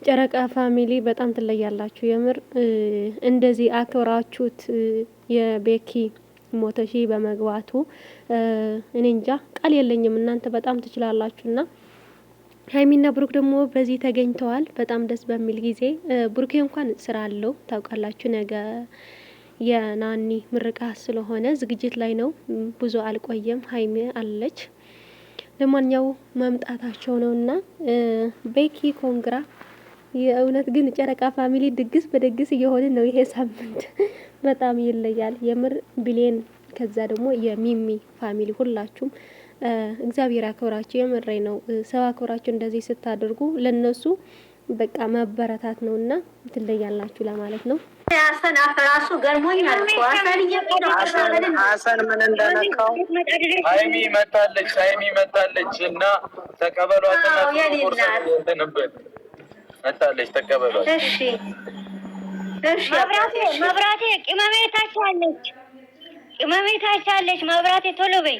ጨረቃ ፋሚሊ በጣም ትለያላችሁ። የምር እንደዚህ አክብራችሁት የቤኪ ሞተ ሺህ በመግባቱ እኔ እንጃ ቃል የለኝም። እናንተ በጣም ትችላላችሁና ሀይሚና ብሩክ ደግሞ በዚህ ተገኝተዋል። በጣም ደስ በሚል ጊዜ ብሩኬ እንኳን ስራ አለው ታውቃላችሁ። ነገ የናኒ ምርቃት ስለሆነ ዝግጅት ላይ ነው። ብዙ አልቆየም። ሀይሚ አለች። ለማንኛው መምጣታቸው ነውና ቤኪ ኮንግራ። የእውነት ግን ጨረቃ ፋሚሊ ድግስ በድግስ እየሆነ ነው ይሄ ሳምንት። በጣም ይለያል የምር ቢሊየን። ከዛ ደግሞ የሚሚ ፋሚሊ ሁላችሁም እግዚአብሔር አክብራችሁ። የምሬ ነው። ሰው አክብራችሁ እንደዚህ ስታደርጉ ለነሱ በቃ መበረታት ነውና ትለያላችሁ ለማለት ነው። ሀሰን አፈራሱ ገርሞኛል እኮ ሀሰን ምን እንደነካው ሀይሚ መታለች እና ተቀበሏትና መታለች ተቀበሏት። እሺ መብራቴ ቅመሜ ታቻለች መብራቴ ቶሎ በይ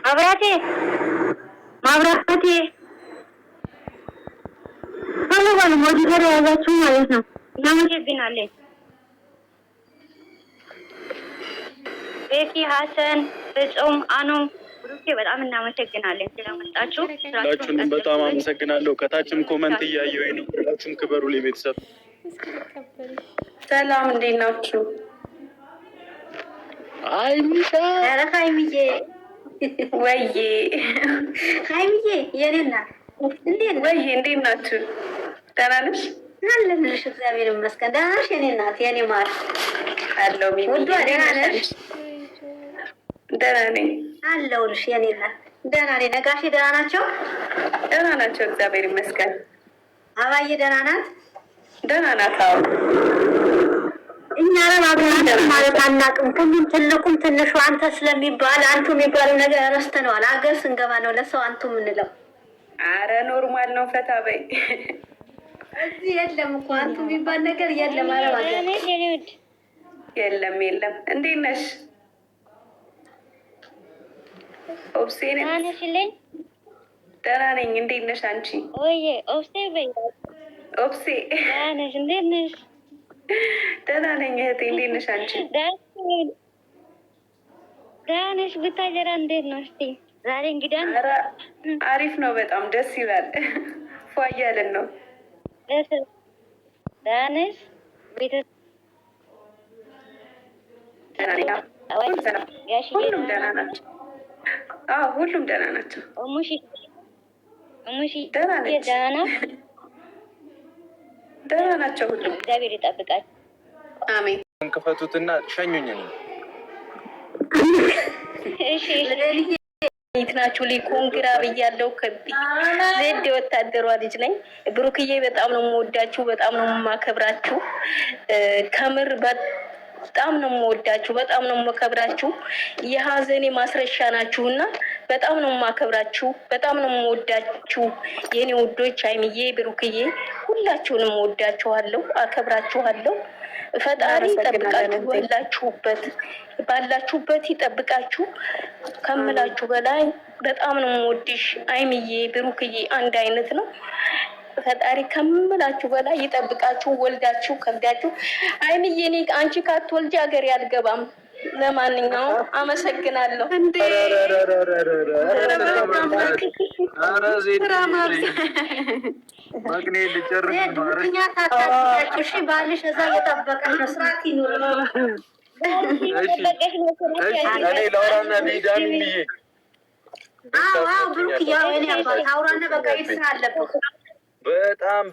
መብራቴ ቶሎ በሉ ሞዲተር ያዛችሁ ማለት ነው። እናመሰግናለን ቤኪ፣ ሀሰን፣ ፍጹም፣ አኑ ብሩኬ በጣም እናመሰግናለን ስለመጣችሁ። ሁላችሁንም በጣም አመሰግናለሁ። ከታችም ኮመንት እያየሁኝ ነው። ሁላችሁም ክበሩ። ለቤተሰብ ሰላም፣ እንዴት ናችሁ? አይሚሻ ኧረ ሀይሚዬ ወይዬ ሀይሚዬ የኔ እናት እንዴት ወይዬ እንዴት ናችሁ? ደህና ነሽ? አለሁልሽ እግዚአብሔር ይመስገን። ደህና ነሽ የኔ እናት የኔ ማር? አለሁ ሚሚ ደህና ነሽ? ደህና ነኝ አለሁልሽ የኔ እናት። ደህና ነኝ። ነጋሽ ደህና ናቸው? ደህና ናቸው እግዚአብሔር ይመስገን። አባዬ ደህና ናት? ደህና ናት። አዎ እኛ ለማብራት ማለት አናውቅም። ሁሉም ትልቁም ትንሹ አንተ ስለሚባል አንቱ የሚባለው ነገር ረስተነዋል። አገር ስንገባ ነው ለሰው አንቱ የምንለው። አረ ኖርማል ነው። ፈታ በይ። እዚህ የለም እኮ አንቱ የሚባል ነገር የለም። አረባ የለም። እንዴት ነሽ? ኦብሴ ነሽ? ደህና ነኝ። እንዴት ነሽ አንቺ? ኦዬ ኦብሴ በይ። ኦብሴ ደህና ነሽ? እንዴት ነሽ? ደህና ነኝ እህቴ። እንዴት ነሽ አንቺ? ደህና ነሽ? ብታጀራ እንዴት ነው? እስቲ ዛሬ እንግዲህ አሪፍ ነው። በጣም ደስ ይላል። ፏ እያልን ነው። ደህና ነሽ? ሁሉም ደህና ናቸው። አዎ ሁሉም ደህና ናቸው። እሙሽ ደህና ነች። ደህና ናቸው ሁሉም። እግዚአብሔር ይጠብቃል። አሜን። ክፈቱትና ሸኙኝ ነው። እሺ እንዴት ናችሁ? ኮንግራ ብያለሁ። ከቢ ዜድ ወታደሯ ልጅ ነኝ። ብሩክዬ በጣም ነው የምወዳችሁ፣ በጣም ነው የማከብራችሁ። ከምር በጣም ነው የምወዳችሁ፣ በጣም ነው የማከብራችሁ። የሀዘኔ ማስረሻ ናችሁና በጣም ነው የማከብራችሁ፣ በጣም ነው የምወዳችሁ የኔ ውዶች። ሀይሚዬ፣ ብሩክዬ ሁላችሁንም እወዳችኋለሁ፣ አከብራችኋለሁ። ፈጣሪ ይጠብቃችሁ፣ ባላችሁበት ይጠብቃችሁ። ከምላችሁ በላይ በጣም ነው የምወድሽ ሀይሚዬ፣ ብሩክዬ አንድ አይነት ነው። ፈጣሪ ከምላችሁ በላይ ይጠብቃችሁ። ወልዳችሁ ከብዳችሁ ሀይሚዬ፣ እኔ አንቺ ካትወልጂ ሀገር ያልገባም። ለማንኛውም አመሰግናለሁ። ባልሽ እዛ እየጠበቀሽ ነው። ስርዓት ይኑር። ብሩክ አውራና በቃ ስራ አለበት። በጣም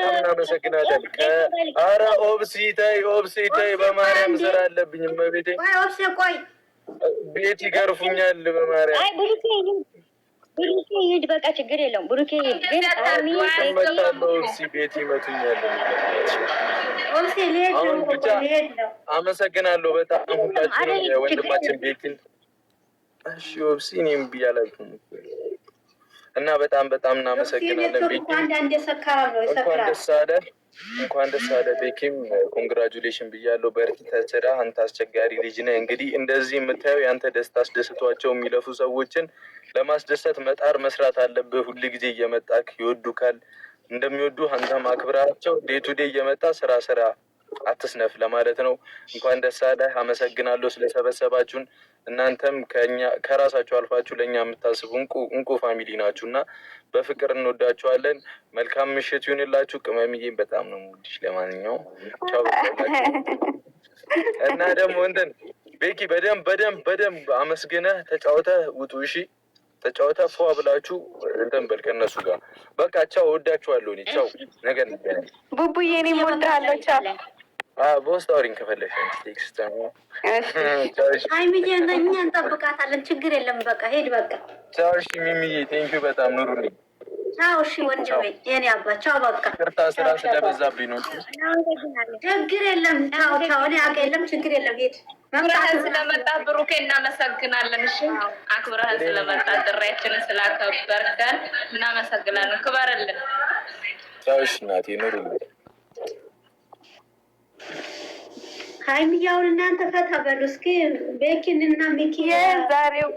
እናመሰግናለን። ኧረ ኦብሲ ተይ በማርያም ስራ አለብኝ። እመቤቴ ቆይ ቤት ይገርፉኛል በማርያም። አይ ብሩኬ ይሄድ በቃ ችግር የለውም። ብሩኬ ይሄድ ግን ኦብሲ ቤት ይመቱኛል። አሁን ብቻ አመሰግናለሁ በጣም ሁላችንም የወንድማችን ቤትን። እሺ ኦብሲ እኔም ብያላችሁ እና በጣም በጣም እናመሰግናለን ቤኪ። እንኳን ደስ አለ ቤኪም፣ ኮንግራጁሌሽን ብያለሁ። በርቺ፣ ተስራ። አንተ አስቸጋሪ ልጅ ነህ። እንግዲህ እንደዚህ የምታየው ያንተ ደስታ አስደስቷቸው የሚለፉ ሰዎችን ለማስደሰት መጣር መስራት አለብህ። ሁል ጊዜ እየመጣክ ይወዱካል። እንደሚወዱ አንተም አክብራቸው። ዴይ ቱ ዴይ እየመጣ ስራ አትስነፍ ለማለት ነው። እንኳን ደስ አለህ። አመሰግናለሁ ስለሰበሰባችሁን። እናንተም ከራሳችሁ አልፋችሁ ለእኛ የምታስቡ እንቁ ፋሚሊ ናችሁ እና በፍቅር እንወዳችኋለን። መልካም ምሽት ይሁንላችሁ። ቅመምዬም በጣም ነው የምወድሽ። ለማንኛውም ቻው እና ደግሞ ቤኪ በደንብ አመስግነህ ተጫውተህ ውጡ። እሺ ተጫውተህ ፏ ብላችሁ በል ከእነሱ ጋር በቃ ቻው። ወዳችኋለሁ። እኔ ቻው። ነገ እንገናኝ። ቡቡዬ እኔም እወድሃለሁ። ቻው። በውስጥ አውሪኝ ከፈለሽ ቴክስት ነው። ሀይሚዬ እኛ እንጠብቃታለን። ችግር የለም። በቃ ሄድ በቃ ቻው። እሺ ሚሚዬ ቴንኪው በጣም ኑሩልኝ። ቻው። እሺ ወንድሜ የኔ አባት ቻው። በቃ ቅርታ ስራ ስለበዛብኝ ነው። ችግር የለም። ቻው። እኔ አውቅ የለም ችግር የለም። ሄድ አክብረህን ስለመጣ ብሩኬ እናመሰግናለን። እሺ አክብረህን ስለመጣ ጥሪያችንን ስላከበርከን እናመሰግናለን። ክበርልን። ቻው። እሺ እናቴ ኑሩልኝ። ሀይሚዬ አሁን እናንተ ፈታ በሉ እስኪ። ቤኪን እና ሚኪ የዛሬው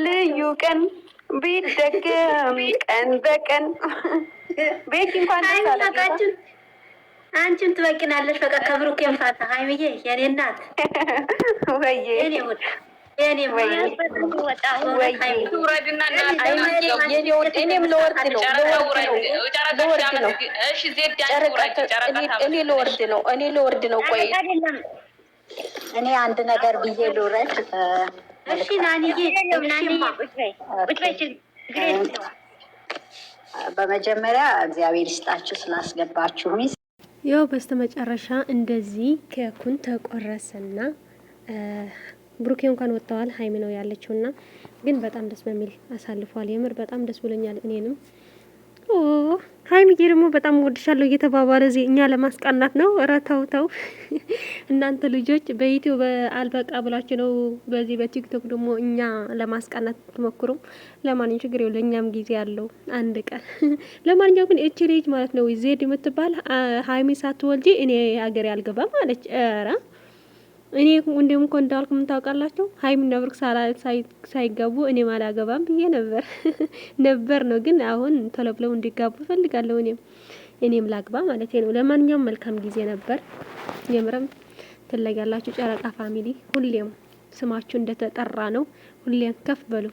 ልዩ ቀን ቢደገም ቀን በቀን ቤኪ እንኳን ታቃችን አንቺም ትበቂናለሽ። በቃ ከብሩኬን ፋታ ሀይሚዬ የኔ እናት ወይዬ የኔ ውድ የኔ ውረድና እኔም ለወርድ ነው። እኔ ለወርድ ነው። ቆይ እኔ አንድ ነገር ብዬ ልውረድ። እሺ ናንዬ በመጀመሪያ እግዚአብሔር ይስጣችሁ ስላስገባችሁኝ። ያው በስተመጨረሻ እንደዚህ ኬኩን ተቆረሰና ብሩኬ እንኳን ወጥተዋል። ሀይሚ ነው ያለችውና ግን በጣም ደስ በሚል አሳልፏል። የምር በጣም ደስ ብሎኛል እኔንም። ሀይሚዬ ደግሞ በጣም ወድሻለሁ እየተባባለ እዚህ እኛ ለማስቀናት ነው። ኧረ ተው እናንተ ልጆች በዩቲዩብ አልበቃ ብላችሁ ነው በዚህ በቲክቶክ ደግሞ እኛ ለማስቀናት ትሞክሩ። ለማንኛውም ችግር የለም፣ ለእኛም ጊዜ አለው አንድ ቀን። ለማንኛውም ግን እቺ ልጅ ማለት ነው ዜድ የምትባል ሀይሚ ሳትወልጂ እኔ ሀገሬ አልገባም አለች። ኧረ እኔ እንደውም እኮ እንዳልኩ ምን ታውቃላችሁ ሀይሚና ብሩክ ሳይጋቡ እኔ አላገባም ብዬ ነበር ነው። ግን አሁን ቶሎ ብለው እንዲጋቡ ፈልጋለሁ እኔም ላግባ ማለት ነው። ለማንኛውም መልካም ጊዜ ነበር። የምረም ትለያላችሁ ጨረቃ ፋሚሊ። ሁሌም ስማችሁ እንደተጠራ ነው። ሁሌም ከፍ በሉ።